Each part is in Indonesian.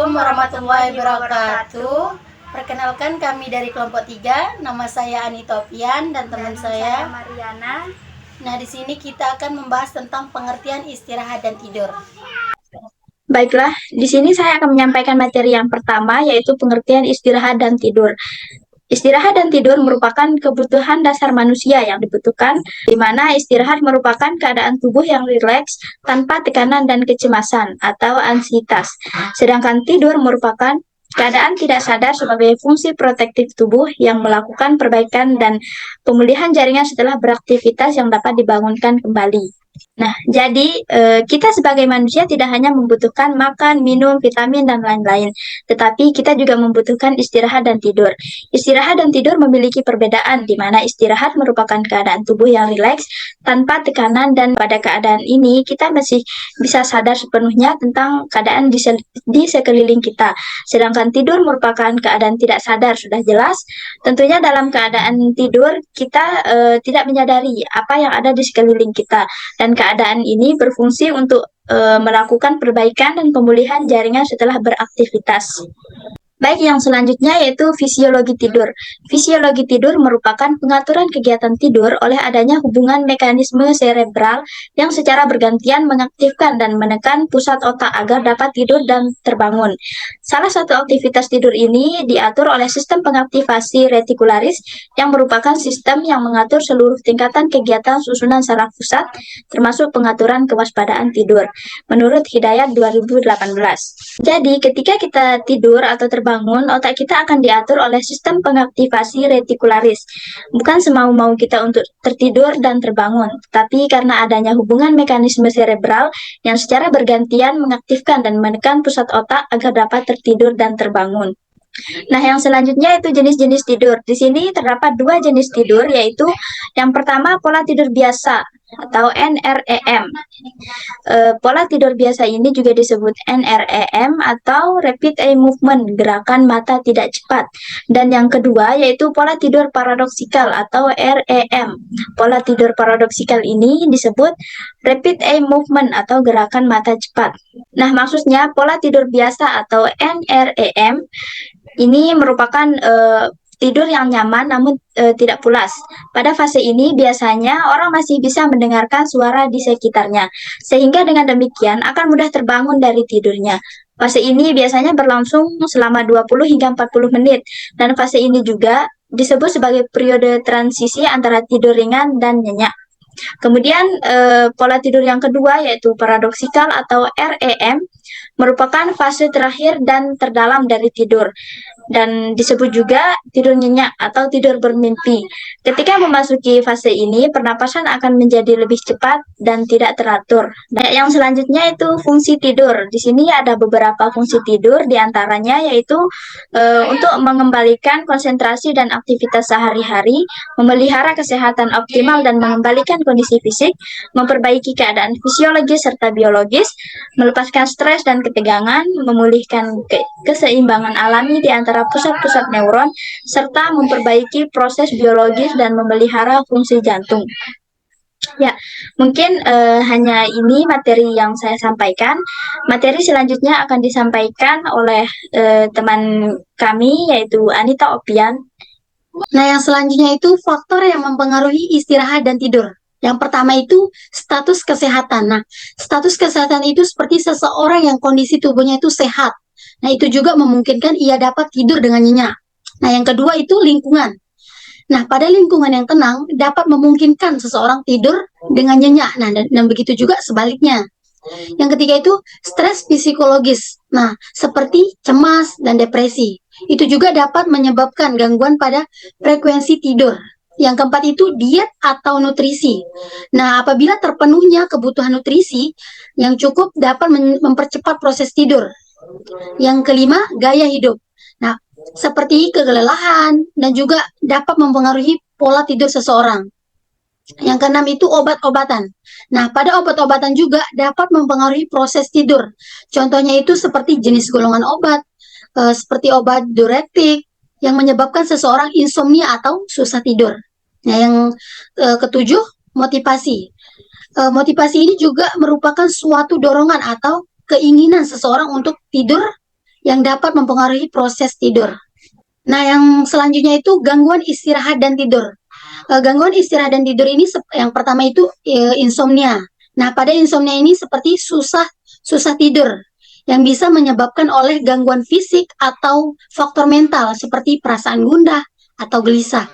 Assalamualaikum warahmatullahi wabarakatuh. Perkenalkan kami dari kelompok 3. Nama saya Anita Opian dan teman saya Mariana. Nah, di sini kita akan membahas tentang pengertian istirahat dan tidur. Baiklah, di sini saya akan menyampaikan materi yang pertama, yaitu pengertian istirahat dan tidur. Istirahat dan tidur merupakan kebutuhan dasar manusia yang dibutuhkan, di mana istirahat merupakan keadaan tubuh yang rileks tanpa tekanan dan kecemasan atau ansietas. Sedangkan tidur merupakan keadaan tidak sadar sebagai fungsi protektif tubuh yang melakukan perbaikan dan pemulihan jaringan setelah beraktivitas yang dapat dibangunkan kembali. Nah, jadi kita sebagai manusia tidak hanya membutuhkan makan, minum, vitamin, dan lain-lain, tetapi kita juga membutuhkan istirahat dan tidur. Istirahat dan tidur memiliki perbedaan, di mana istirahat merupakan keadaan tubuh yang rileks tanpa tekanan, dan pada keadaan ini kita masih bisa sadar sepenuhnya tentang keadaan di sekeliling kita. Sedangkan tidur merupakan keadaan tidak sadar, sudah jelas. Tentunya dalam keadaan tidur kita tidak menyadari apa yang ada di sekeliling kita. Dan keadaan ini berfungsi untuk melakukan perbaikan dan pemulihan jaringan setelah beraktivitas. Baik, yang selanjutnya yaitu fisiologi tidur. Fisiologi tidur merupakan pengaturan kegiatan tidur oleh adanya hubungan mekanisme cerebral yang secara bergantian mengaktifkan dan menekan pusat otak agar dapat tidur dan terbangun. Salah satu aktivitas tidur ini diatur oleh sistem pengaktifasi retikularis yang merupakan sistem yang mengatur seluruh tingkatan kegiatan susunan saraf pusat, termasuk pengaturan kewaspadaan tidur, menurut Hidayat 2018. Jadi, ketika kita tidur atau terbangun, otak kita akan diatur oleh sistem pengaktifasi retikularis. Bukan semau-mau kita untuk tertidur dan terbangun, tapi karena adanya hubungan mekanisme cerebral yang secara bergantian mengaktifkan dan menekan pusat otak agar dapat tertidur dan terbangun. Nah, yang selanjutnya itu jenis-jenis tidur. Di sini terdapat 2 jenis tidur, yaitu yang pertama pola tidur biasa atau NREM. Pola tidur biasa ini juga disebut NREM atau Rapid Eye Movement, gerakan mata tidak cepat. Dan yang kedua yaitu pola tidur paradoksikal atau REM. Pola tidur paradoksikal ini disebut Rapid Eye Movement atau gerakan mata cepat. Nah, maksudnya pola tidur biasa atau NREM ini merupakan tidur yang nyaman namun tidak pulas. Pada fase ini biasanya orang masih bisa mendengarkan suara di sekitarnya, sehingga dengan demikian akan mudah terbangun dari tidurnya. Fase ini biasanya berlangsung selama 20 hingga 40 menit, dan fase ini juga disebut sebagai periode transisi antara tidur ringan dan nyenyak. Kemudian pola tidur yang kedua yaitu paradoksikal atau REM merupakan fase terakhir dan terdalam dari tidur, dan disebut juga tidur nyenyak atau tidur bermimpi. Ketika memasuki fase ini, pernapasan akan menjadi lebih cepat dan tidak teratur. Nah, yang selanjutnya itu fungsi tidur. Di sini ada beberapa fungsi tidur, diantaranya yaitu untuk mengembalikan konsentrasi dan aktivitas sehari-hari, memelihara kesehatan optimal dan mengembalikan kondisi fisik, memperbaiki keadaan fisiologis serta biologis, melepaskan stres dan ketegangan, memulihkan keseimbangan alami di antara pusat-pusat neuron, serta memperbaiki proses biologis dan memelihara fungsi jantung. Ya, mungkin hanya ini materi yang saya sampaikan. Materi selanjutnya akan disampaikan oleh teman kami, yaitu Anita Opian. Nah, yang selanjutnya itu faktor yang mempengaruhi istirahat dan tidur. Yang pertama itu status kesehatan. Nah, status kesehatan itu seperti seseorang yang kondisi tubuhnya itu sehat. Nah, itu juga memungkinkan ia dapat tidur dengan nyenyak. Nah, yang kedua itu lingkungan. Nah, pada lingkungan yang tenang dapat memungkinkan seseorang tidur dengan nyenyak. Nah, dan begitu juga sebaliknya. Yang ketiga itu stres psikologis. Nah, seperti cemas dan depresi. Itu juga dapat menyebabkan gangguan pada frekuensi tidur. Yang keempat itu diet atau nutrisi. Nah, apabila terpenuhnya kebutuhan nutrisi yang cukup dapat mempercepat proses tidur. Yang kelima, gaya hidup. Nah, seperti kelelahan dan juga dapat mempengaruhi pola tidur seseorang. Yang keenam itu obat-obatan. Nah, pada obat-obatan juga dapat mempengaruhi proses tidur. Contohnya itu seperti jenis golongan obat, seperti obat diuretik yang menyebabkan seseorang insomnia atau susah tidur. Nah, yang ketujuh, motivasi. Motivasi ini juga merupakan suatu dorongan atau keinginan seseorang untuk tidur yang dapat mempengaruhi proses tidur. Nah, yang selanjutnya itu gangguan istirahat dan tidur. Gangguan istirahat dan tidur ini yang pertama itu insomnia. Nah, pada insomnia ini seperti susah tidur yang bisa menyebabkan oleh gangguan fisik atau faktor mental seperti perasaan gundah atau gelisah.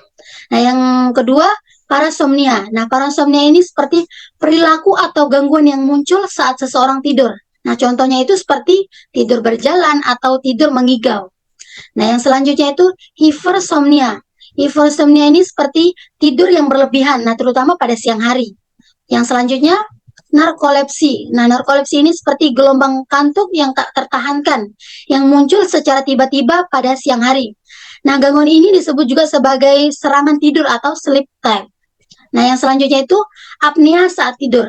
Nah, yang kedua, parasomnia. Nah, parasomnia ini seperti perilaku atau gangguan yang muncul saat seseorang tidur. Nah, contohnya itu seperti tidur berjalan atau tidur mengigau. Nah, yang selanjutnya itu hipersomnia. Hipersomnia ini seperti tidur yang berlebihan, nah terutama pada siang hari. Yang selanjutnya narkolepsi. Nah, narkolepsi ini seperti gelombang kantuk yang tak tertahankan, yang muncul secara tiba-tiba pada siang hari. Nah, gangguan ini disebut juga sebagai serangan tidur atau sleep time. Nah, yang selanjutnya itu apnea saat tidur.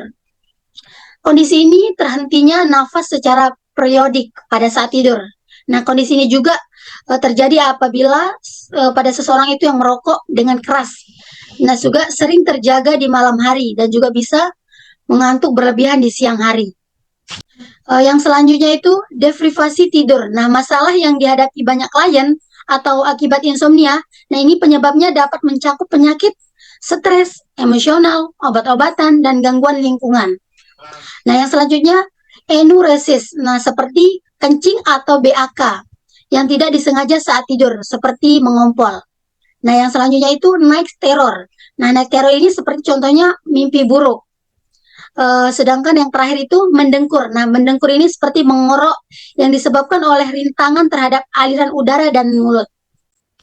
Kondisi ini terhentinya nafas secara periodik pada saat tidur. Nah, kondisi ini juga terjadi apabila pada seseorang itu yang merokok dengan keras. Nah, juga sering terjaga di malam hari dan juga bisa mengantuk berlebihan di siang hari. Yang selanjutnya itu deprivasi tidur. Nah, masalah yang dihadapi banyak klien atau akibat insomnia, nah ini penyebabnya dapat mencakup penyakit, stres, emosional, obat-obatan, dan gangguan lingkungan. Nah, yang selanjutnya enuresis. Nah, seperti kencing atau BAK yang tidak disengaja saat tidur, seperti mengompol. Nah, yang selanjutnya itu night terror. Nah, night terror ini seperti contohnya mimpi buruk. Sedangkan yang terakhir itu mendengkur. Nah, mendengkur ini seperti mengorok yang disebabkan oleh rintangan terhadap aliran udara dan mulut.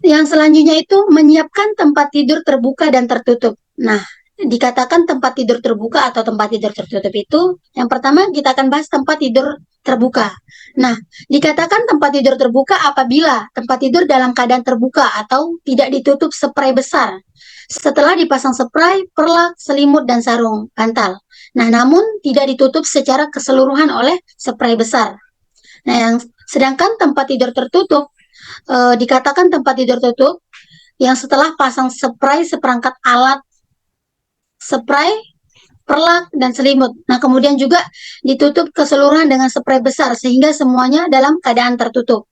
Yang selanjutnya itu menyiapkan tempat tidur terbuka dan tertutup. Nah, dikatakan tempat tidur terbuka atau tempat tidur tertutup itu, yang pertama kita akan bahas tempat tidur terbuka. Nah, dikatakan tempat tidur terbuka apabila tempat tidur dalam keadaan terbuka atau tidak ditutup spray besar. Setelah dipasang spray, perlak, selimut, dan sarung bantal. Nah, namun tidak ditutup secara keseluruhan oleh spray besar. Nah, yang sedangkan tempat tidur tertutup dikatakan tempat tidur tertutup yang setelah pasang spray seperangkat alat spray, perlak, dan selimut. Nah, kemudian juga ditutup keseluruhan dengan spray besar sehingga semuanya dalam keadaan tertutup.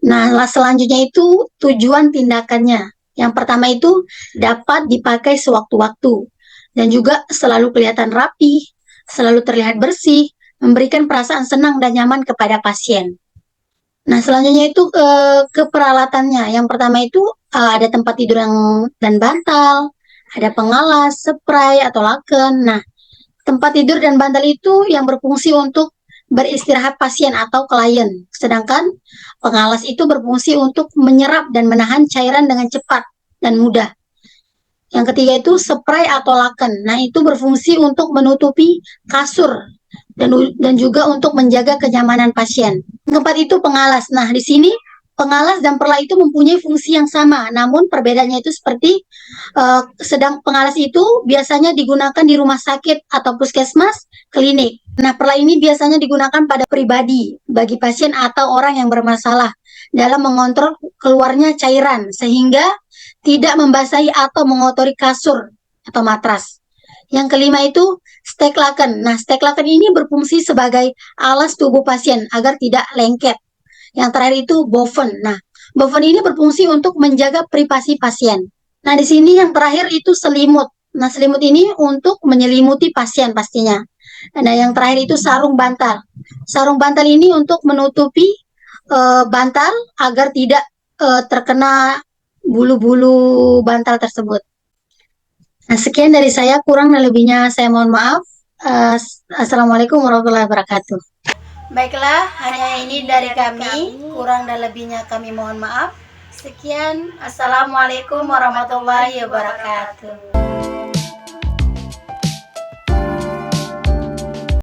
Nah, selanjutnya itu tujuan tindakannya. Yang pertama itu dapat dipakai sewaktu-waktu dan juga selalu kelihatan rapi, selalu terlihat bersih, memberikan perasaan senang dan nyaman kepada pasien. Nah, selanjutnya itu ke peralatannya. Yang pertama itu ada tempat tidur dan bantal, ada pengalas, spray atau laken. Nah, tempat tidur dan bantal itu yang berfungsi untuk beristirahat pasien atau klien. Sedangkan pengalas itu berfungsi untuk menyerap dan menahan cairan dengan cepat dan mudah. Yang ketiga itu spray atau laken. Nah, itu berfungsi untuk menutupi kasur dan juga untuk menjaga kenyamanan pasien. Yang keempat itu pengalas. Nah, di sini pengalas dan perla itu mempunyai fungsi yang sama, namun perbedaannya itu seperti sedang pengalas itu biasanya digunakan di rumah sakit atau puskesmas, klinik. Nah, perla ini biasanya digunakan pada pribadi bagi pasien atau orang yang bermasalah dalam mengontrol keluarnya cairan sehingga tidak membasahi atau mengotori kasur atau matras. Yang kelima itu stek laken. Nah, stek laken ini berfungsi sebagai alas tubuh pasien agar tidak lengket. Yang terakhir itu boven. Nah, boven ini berfungsi untuk menjaga privasi pasien. Nah, di sini yang terakhir itu selimut. Nah, selimut ini untuk menyelimuti pasien pastinya. Nah, yang terakhir itu sarung bantal. Sarung bantal ini untuk menutupi bantal agar tidak terkena bulu-bulu bantal tersebut. Nah, sekian dari saya, kurang dan lebihnya saya mohon maaf. Assalamualaikum warahmatullahi wabarakatuh. Baiklah, hanya ini dari kami, kurang dan lebihnya kami mohon maaf. Sekian, assalamualaikum warahmatullahi wabarakatuh.